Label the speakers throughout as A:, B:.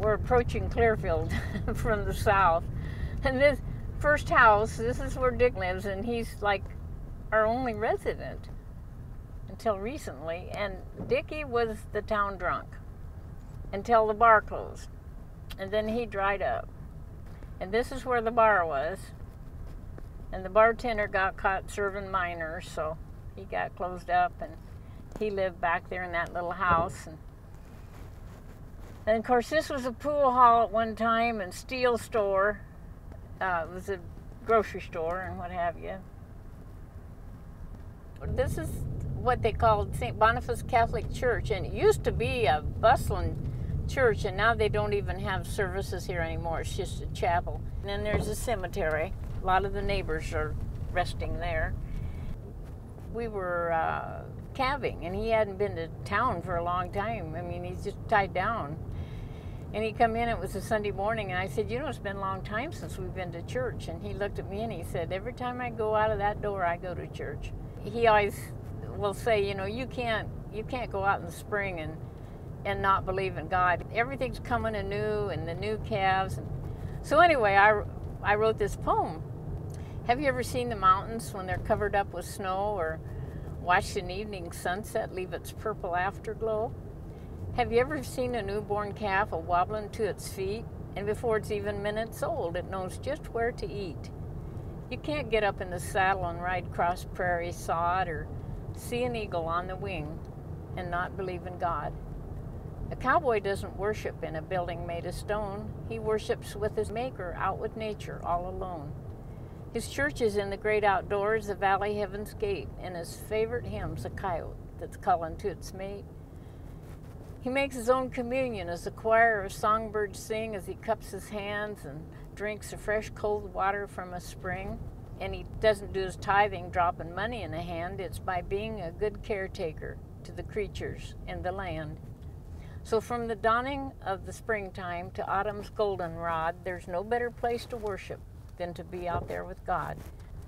A: we're approaching Clearfield from the south. And this first house, this is where Dick lives, and he's like our only resident until recently. And Dickie was the town drunk until the bar closed. And then he dried up. And this is where the bar was. And the bartender got caught serving minors, so he got closed up, and he lived back there in that little house. And of course, this was a pool hall at one time and steel store. It was a grocery store and what have you. This is what they called St. Boniface Catholic Church, and it used to be a bustling church, and now they don't even have services here anymore. It's just a chapel. And then there's a cemetery. A lot of the neighbors are resting there. We were calving, and he hadn't been to town for a long time. I mean, he's just tied down. And he come in, it was a Sunday morning, and I said, you know, it's been a long time since we've been to church. And he looked at me and he said, every time I go out of that door, I go to church. He always will say, you know, you can't go out in the spring and not believe in God. Everything's coming anew, and the new calves. And so anyway, I wrote this poem. Have you ever seen the mountains when they're covered up with snow, or watched an evening sunset leave its purple afterglow? Have you ever seen a newborn calf a-wobbling to its feet, and before it's even minutes old, it knows just where to eat? You can't get up in the saddle and ride cross prairie sod, or see an eagle on the wing and not believe in God. A cowboy doesn't worship in a building made of stone. He worships with his maker out with nature all alone. His church is in the great outdoors, the valley heaven's gate, and his favorite hymn's a coyote that's calling to its mate. He makes his own communion as the choir of songbirds sing as he cups his hands and drinks the fresh cold water from a spring. And he doesn't do his tithing dropping money in a hand. It's by being a good caretaker to the creatures in the land. So from the dawning of the springtime to autumn's goldenrod, there's no better place to worship than to be out there with God.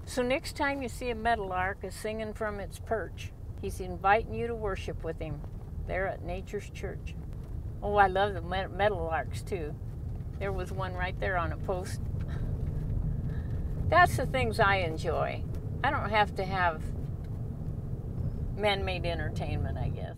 A: So next time you see a meadowlark singing from its perch, he's inviting you to worship with him there at nature's church. Oh, I love the meadowlarks too. There was one right there on a post. That's the things I enjoy. I don't have to have man-made entertainment, I guess.